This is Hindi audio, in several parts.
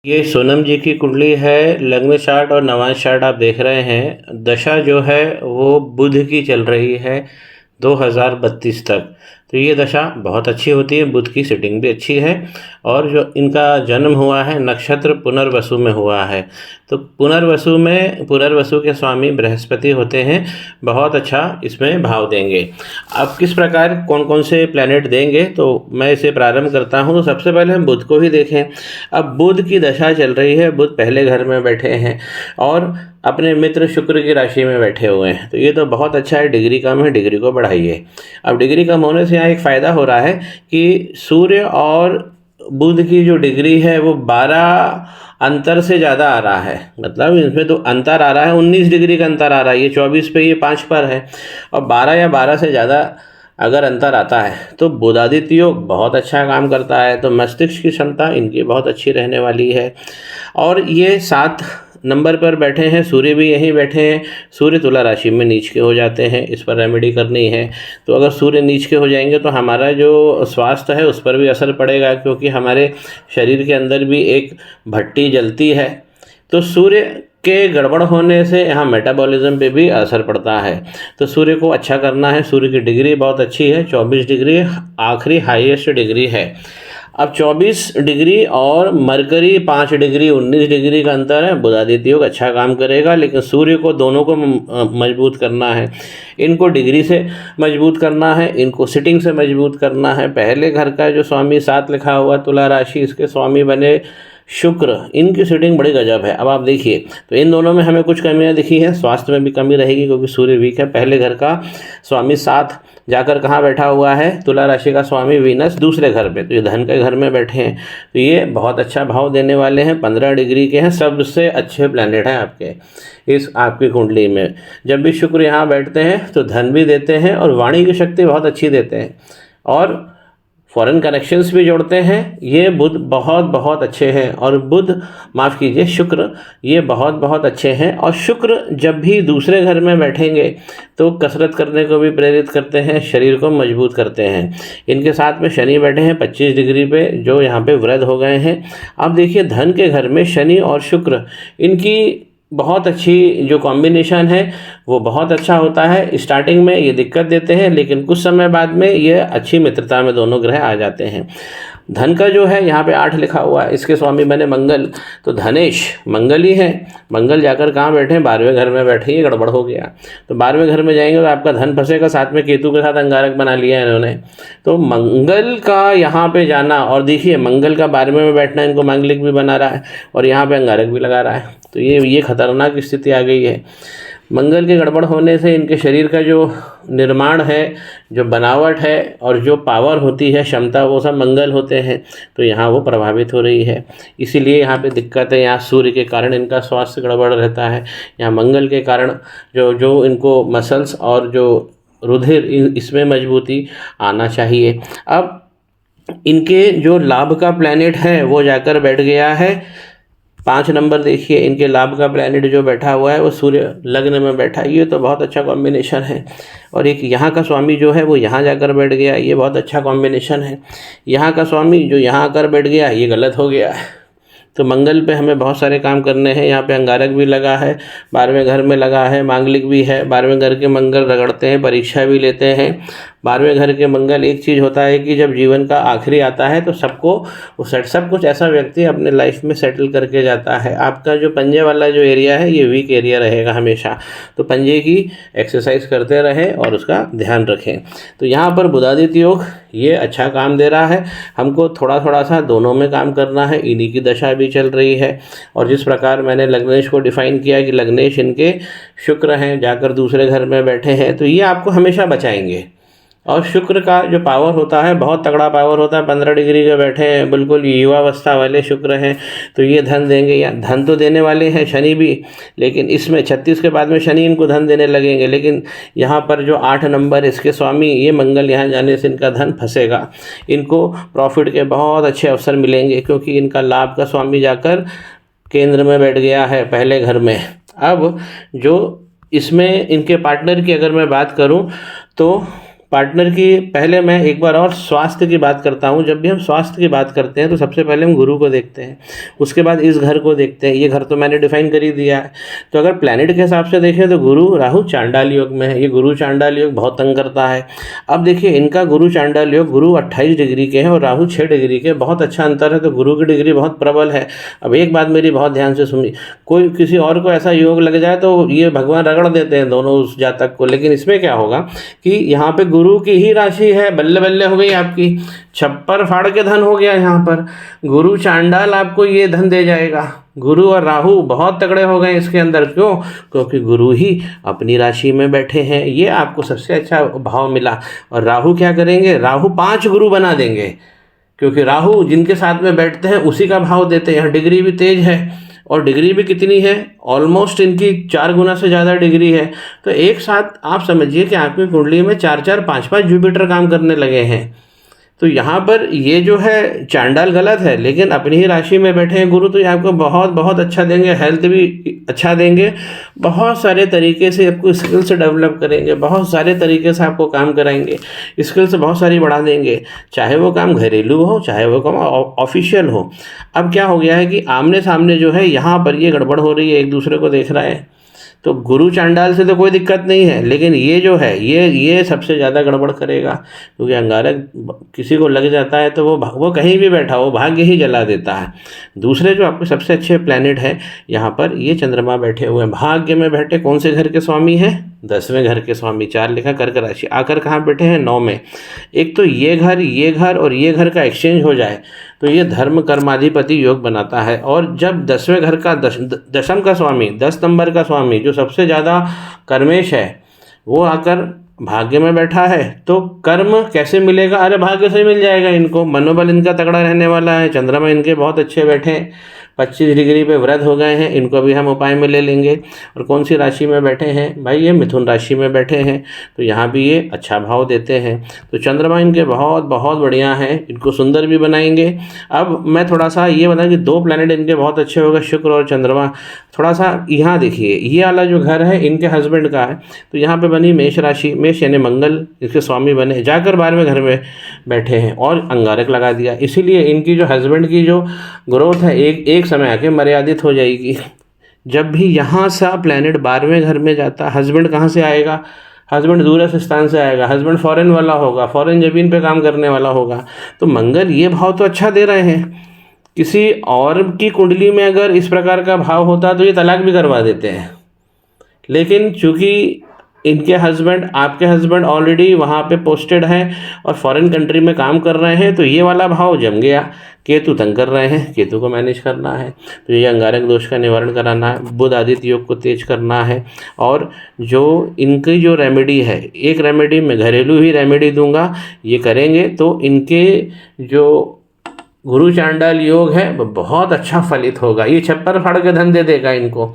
ये सोनम जी की कुंडली है। लग्न चार्ट और नवांश चार्ट आप देख रहे हैं। दशा जो है वो बुध की चल रही है 2032 तक। तो ये दशा बहुत अच्छी होती है, बुध की सिटिंग भी अच्छी है। और जो इनका जन्म हुआ है नक्षत्र पुनर्वसु में हुआ है। तो पुनर्वसु के स्वामी बृहस्पति होते हैं, बहुत अच्छा इसमें भाव देंगे। अब किस प्रकार कौन कौन से प्लैनेट देंगे, तो मैं इसे प्रारंभ करता हूँ। तो सबसे पहले हम बुध को ही देखें। अब बुध की दशा चल रही है, बुध पहले घर में बैठे हैं और अपने मित्र शुक्र की राशि में बैठे हुए हैं। तो ये तो बहुत अच्छा है। डिग्री कम है, डिग्री को बढ़ाइए। अब डिग्री कम होने से यहाँ एक फ़ायदा हो रहा है कि सूर्य और बुध की जो डिग्री है वो 12 अंतर से ज़्यादा आ रहा है। मतलब इसमें तो अंतर आ रहा है, 19 डिग्री का अंतर आ रहा है। ये 24 पे, ये 5 पर है। और 12 या 12 से ज़्यादा अगर अंतर आता है तो बुधादित्य योग बहुत अच्छा काम करता है। तो मस्तिष्क की क्षमता इनकी बहुत अच्छी रहने वाली है। और ये 7 नंबर पर बैठे हैं, सूर्य भी यहीं बैठे हैं। सूर्य तुला राशि में नीच के हो जाते हैं, इस पर रेमेडी करनी है। तो अगर सूर्य नीच के हो जाएंगे तो हमारा जो स्वास्थ्य है उस पर भी असर पड़ेगा, क्योंकि हमारे शरीर के अंदर भी एक भट्टी जलती है। तो सूर्य के गड़बड़ होने से यहाँ मेटाबॉलिज्म पे भी असर पड़ता है। तो सूर्य को अच्छा करना है। सूर्य की डिग्री बहुत अच्छी है, 24 डिग्री आखिरी हाईएस्ट डिग्री है। अब 24 डिग्री और मरकरी 5 डिग्री 19 डिग्री का अंतर है। बुधादित्य योग अच्छा काम करेगा, लेकिन सूर्य को दोनों को मजबूत करना है। इनको डिग्री से मजबूत करना है, इनको सिटिंग से मजबूत करना है। पहले घर का जो स्वामी 7 लिखा हुआ तुला राशि, इसके स्वामी बने शुक्र, इनकी सिटिंग बड़ी गजब है। अब आप देखिए, तो इन दोनों में हमें कुछ कमियां दिखी हैं। स्वास्थ्य में भी कमी रहेगी क्योंकि सूर्य वीक है। पहले घर का स्वामी 7 जाकर कहाँ बैठा हुआ है, तुला राशि का स्वामी वीनस दूसरे घर पे, तो ये धन के घर में बैठे हैं। तो ये बहुत अच्छा भाव देने वाले हैं। 15 डिग्री के हैं, सबसे अच्छे प्लैनेट हैं आपके इस आपकी कुंडली में। जब भी शुक्र यहाँ बैठते हैं तो धन भी देते हैं और वाणी की शक्ति बहुत अच्छी देते हैं और फॉरेन कनेक्शंस भी जोड़ते हैं। ये बुध बहुत बहुत अच्छे हैं। और बुध माफ़ कीजिए, शुक्र, ये बहुत बहुत अच्छे हैं। और शुक्र जब भी दूसरे घर में बैठेंगे तो कसरत करने को भी प्रेरित करते हैं, शरीर को मजबूत करते हैं। इनके साथ में शनि बैठे हैं 25 डिग्री पे, जो यहाँ पे वृद्ध हो गए हैं। अब देखिए, धन के घर में शनि और शुक्र, इनकी बहुत अच्छी जो कॉम्बिनेशन है वो बहुत अच्छा होता है। स्टार्टिंग में ये दिक्कत देते हैं, लेकिन कुछ समय बाद में ये अच्छी मित्रता में दोनों ग्रह आ जाते हैं। धन का जो है यहाँ पे 8 लिखा हुआ है, इसके स्वामी बने मंगल। तो धनेश मंगल ही है। मंगल जाकर कहाँ बैठे हैं, 12वें घर में बैठे। ये गड़बड़ हो गया। तो 12वें घर में जाएंगे तो आपका धन फंसेगा। साथ में केतु के साथ अंगारक बना लिया है इन्होंने। तो मंगल का यहाँ पे जाना, और देखिए मंगल का 12वें में बैठना इनको मांगलिक भी बना रहा है और यहाँ पे अंगारक भी लगा रहा है। तो ये खतरनाक स्थिति आ गई है। मंगल के गड़बड़ होने से इनके शरीर का जो निर्माण है, जो बनावट है और जो पावर होती है, क्षमता, वो सब मंगल होते हैं। तो यहाँ वो प्रभावित हो रही है। इसीलिए यहाँ पे दिक्कत है। यहाँ सूर्य के कारण इनका स्वास्थ्य गड़बड़ रहता है। यहाँ मंगल के कारण जो इनको मसल्स और जो रुधिर, इसमें मजबूती आना चाहिए। अब इनके जो लाभ का प्लैनेट है वो जाकर बैठ गया है 5 नंबर। देखिए, इनके लाभ का प्लैनेट जो बैठा हुआ है वो सूर्य लग्न में बैठा है। ये तो बहुत अच्छा कॉम्बिनेशन है। और एक यहाँ का स्वामी जो है वो यहाँ जाकर बैठ गया, ये बहुत अच्छा कॉम्बिनेशन है। यहाँ का स्वामी जो यहाँ आकर बैठ गया, ये गलत हो गया है। तो मंगल पे हमें बहुत सारे काम करने हैं। यहाँ पे अंगारक भी लगा है, 12वें घर में लगा है, मांगलिक भी है। 12वें घर के मंगल रगड़ते हैं, परीक्षा भी लेते हैं। 12वें घर के मंगल, एक चीज़ होता है कि जब जीवन का आखिरी आता है तो सब कुछ ऐसा व्यक्ति अपने लाइफ में सेटल करके जाता है। आपका जो पंजे वाला जो एरिया है ये वीक एरिया रहेगा हमेशा। तो पंजे की एक्सरसाइज करते रहें और उसका ध्यान रखें। तो यहाँ पर बुधादित्य योग ये अच्छा काम दे रहा है। हमको थोड़ा थोड़ा सा दोनों में काम करना है। इन्हीं की दशा भी चल रही है। और जिस प्रकार मैंने लग्नेश को डिफाइन किया कि लग्नेश इनके शुक्र हैं, जाकर दूसरे घर में बैठे हैं, तो ये आपको हमेशा बचाएंगे। और शुक्र का जो पावर होता है बहुत तगड़ा पावर होता है। 15 डिग्री के बैठे हैं, बिल्कुल युवावस्था वाले शुक्र हैं। तो ये धन देंगे, या धन तो देने वाले हैं शनि भी, लेकिन इसमें 36 के बाद में शनि इनको धन देने लगेंगे। लेकिन यहाँ पर जो 8 नंबर इसके स्वामी, ये मंगल यहाँ जाने से इनका धन फंसेगा। इनको प्रॉफिट के बहुत अच्छे अवसर मिलेंगे, क्योंकि इनका लाभ का स्वामी जाकर केंद्र में बैठ गया है, पहले घर में। अब जो इसमें इनके पार्टनर की अगर मैं बात करूँ तो पार्टनर की पहले मैं एक बार और स्वास्थ्य की बात करता हूँ। जब भी हम स्वास्थ्य की बात करते हैं तो सबसे पहले हम गुरु को देखते हैं, उसके बाद इस घर को देखते हैं। ये घर तो मैंने डिफाइन कर ही दिया है। तो अगर प्लैनेट के हिसाब से देखें तो गुरु राहु चांडाल योग में है। ये गुरु चांडाल योग बहुत तंग करता है। अब देखिए इनका गुरु चांडाल योग, गुरु 28 डिग्री के हैं और राहु 6 डिग्री के, बहुत अच्छा अंतर है। तो गुरु की डिग्री बहुत प्रबल है। अब एक बात मेरी बहुत ध्यान से सुनिए, कोई किसी और को ऐसा योग लग जाए तो ये भगवान रगड़ देते हैं दोनों उस जातक को। लेकिन इसमें क्या होगा कि यहाँ पे गुरु की ही राशि है, बल्ले बल्ले हो गई आपकी, छप्पर फाड़ के धन हो गया। यहाँ पर गुरु चांडाल आपको ये धन दे जाएगा। गुरु और राहु बहुत तगड़े हो गए इसके अंदर। क्यों? क्योंकि गुरु ही अपनी राशि में बैठे हैं। ये आपको सबसे अच्छा भाव मिला। और राहु क्या करेंगे? राहु 5 गुरु बना देंगे, क्योंकि राहु जिनके साथ में बैठते हैं उसी का भाव देते हैं। यहाँ डिग्री भी तेज है, और डिग्री भी कितनी है? ऑलमोस्ट इनकी 4 गुना से ज़्यादा डिग्री है। तो एक साथ आप समझिए कि आपकी कुंडली में 4-4, 5-5 जुपिटर काम करने लगे हैं। तो यहाँ पर ये जो है चांडाल गलत है, लेकिन अपनी ही राशि में बैठे हैं गुरु, तो ये आपको बहुत बहुत अच्छा देंगे। हेल्थ भी अच्छा देंगे, बहुत सारे तरीके से आपको स्किल्स डेवलप करेंगे, बहुत सारे तरीके से आपको काम कराएंगे, स्किल्स बहुत सारी बढ़ा देंगे, चाहे वो काम घरेलू हो चाहे वो काम ऑफिशियल हो। अब क्या हो गया है कि आमने सामने जो है यहाँ पर ये गड़बड़ हो रही है, एक दूसरे को देख रहा है। तो गुरु चांडाल से तो कोई दिक्कत नहीं है, लेकिन ये जो है ये सबसे ज़्यादा गड़बड़ करेगा। क्योंकि अंगारक किसी को लग जाता है तो वो कहीं भी बैठा वो भाग्य ही जला देता है। दूसरे जो आपके सबसे अच्छे प्लैनेट है यहाँ पर, ये चंद्रमा बैठे हुए हैं भाग्य में। बैठे कौन से घर के स्वामी हैं? 10वें घर के स्वामी। 4 लिखा कर्क राशि। आकर कहाँ बैठे हैं? 9 में। एक तो ये घर और ये घर का एक्सचेंज हो जाए तो ये धर्म कर्माधिपति योग बनाता है। और जब 10वें घर का दशम का स्वामी, 10 नंबर का स्वामी जो सबसे ज़्यादा कर्मेश है, वो आकर भाग्य में बैठा है, तो कर्म कैसे मिलेगा? अरे भाग्य से मिल जाएगा इनको। मनोबल इनका तगड़ा रहने वाला है। चंद्रमा इनके बहुत अच्छे बैठे हैं, 25 डिग्री पे वृद्ध हो गए हैं। इनको भी हम उपाय में ले लेंगे। और कौन सी राशि में बैठे हैं भाई? ये मिथुन राशि में बैठे हैं, तो यहाँ भी ये अच्छा भाव देते हैं। तो चंद्रमा इनके बहुत बहुत बढ़िया हैं, इनको सुंदर भी बनाएंगे। अब मैं थोड़ा सा ये बताऊँ कि 2 प्लैनेट इनके बहुत अच्छे होगा, शुक्र और चंद्रमा। थोड़ा सा यहाँ देखिए, ये वाला जो घर है इनके हस्बैंड का है, तो यहाँ पे बनी मेष राशि। मेष यानी मंगल इसके स्वामी बने, जाकर 12वें घर में बैठे हैं और अंगारक लगा दिया। इसीलिए इनकी जो हस्बैंड की जो ग्रोथ है एक समय आके मर्यादित हो जाएगी। जब भी यहाँ सा प्लैनेट 12वें घर में जाता, हस्बैंड कहाँ से आएगा? हस्बैंड दूरस्थ स्थान से आएगा। हस्बैंड फॉरेन वाला होगा, फॉरेन ज़मीन पे काम करने वाला होगा। तो मंगल ये भाव तो अच्छा दे रहे हैं। किसी और की कुंडली में अगर इस प्रकार का भाव होता तो ये तलाक भी करवा देते हैं। लेकिन चूँकि इनके हस्बैंड, आपके हस्बैंड ऑलरेडी वहाँ पे पोस्टेड हैं और फॉरेन कंट्री में काम कर रहे हैं, तो ये वाला भाव जम गया। केतु तंग कर रहे हैं, केतु को मैनेज करना है, तो ये अंगारक दोष का निवारण कराना है, बुध आदित्य योग को तेज करना है। और जो इनकी जो रेमेडी है, एक रेमेडी मैं घरेलू ही रेमेडी दूंगा, ये करेंगे तो इनके जो गुरु चांडाल योग है वो बहुत अच्छा फलित होगा। ये छप्पर फाड़ के धन दे देगा इनको।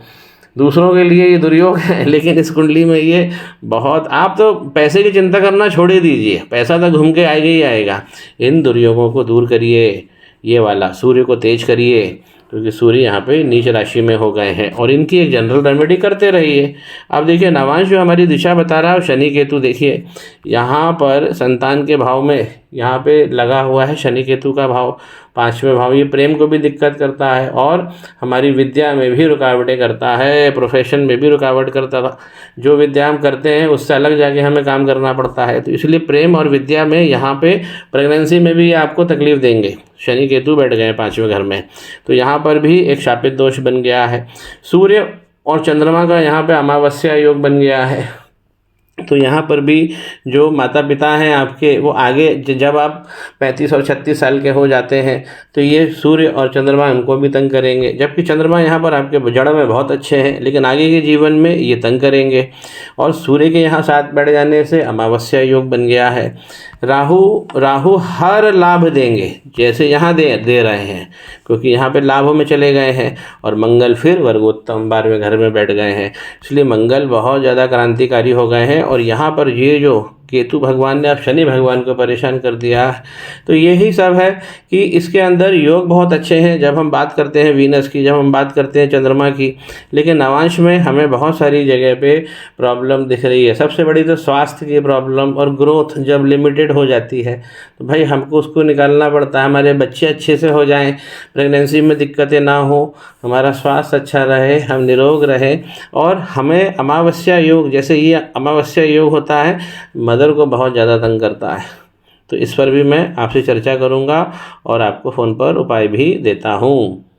दूसरों के लिए ये दुर्योग है, लेकिन इस कुंडली में ये बहुत, आप तो पैसे की चिंता करना छोड़ ही दीजिए, पैसा तो घूम के आएगा ही आएगा। इन दुर्योगों को दूर करिए, ये वाला सूर्य को तेज करिए, क्योंकि सूर्य यहाँ पे नीच राशि में हो गए हैं। और इनकी एक जनरल रेमेडी करते रहिए। अब देखिए नवांश जो हमारी दिशा बता रहा है, शनि केतु देखिए यहाँ पर संतान के भाव में यहाँ पे लगा हुआ है शनि केतु का भाव, 5वें भाव। ये प्रेम को भी दिक्कत करता है और हमारी विद्या में भी रुकावटें करता है, प्रोफेशन में भी रुकावट करता था। जो विद्या हम करते हैं उससे अलग जाके हमें काम करना पड़ता है। तो इसलिए प्रेम और विद्या में यहाँ पे प्रेगनेंसी में भी ये आपको तकलीफ देंगे। शनि केतु बैठ गए 5वें घर में, तो यहाँ पर भी एक शापित दोष बन गया है। सूर्य और चंद्रमा का यहाँ पे अमावस्या योग बन गया है, तो यहाँ पर भी जो माता पिता हैं आपके, वो आगे जब आप 35 और 36 साल के हो जाते हैं तो ये सूर्य और चंद्रमा उनको भी तंग करेंगे। जबकि चंद्रमा यहाँ पर आपके जड़ में बहुत अच्छे हैं, लेकिन आगे के जीवन में ये तंग करेंगे। और सूर्य के यहाँ साथ बैठ जाने से अमावस्या योग बन गया है। राहु हर लाभ देंगे, जैसे यहाँ दे रहे हैं, क्योंकि यहाँ पे लाभों में चले गए हैं। और मंगल फिर वर्गोत्तम 12वें घर में बैठ गए हैं, इसलिए मंगल बहुत ज़्यादा क्रांतिकारी हो गए हैं। और यहाँ पर ये जो केतु भगवान ने अब शनि भगवान को परेशान कर दिया। तो यही सब है कि इसके अंदर योग बहुत अच्छे हैं जब हम बात करते हैं वीनस की, जब हम बात करते हैं चंद्रमा की, लेकिन नवांश में हमें बहुत सारी जगह पे प्रॉब्लम दिख रही है। सबसे बड़ी तो स्वास्थ्य की प्रॉब्लम, और ग्रोथ जब लिमिटेड हो जाती है तो भाई हमको उसको निकालना पड़ता है। हमारे बच्चे अच्छे से हो जाएं, प्रेगनेंसी में दिक्कतें ना हो, हमारा स्वास्थ्य अच्छा रहे, हम निरोग रहें। और हमें अमावस्या योग, जैसे ये अमावस्या योग होता है, मदर को बहुत ज़्यादा तंग करता है, तो इस पर भी मैं आपसे चर्चा करूंगा और आपको फ़ोन पर उपाय भी देता हूं।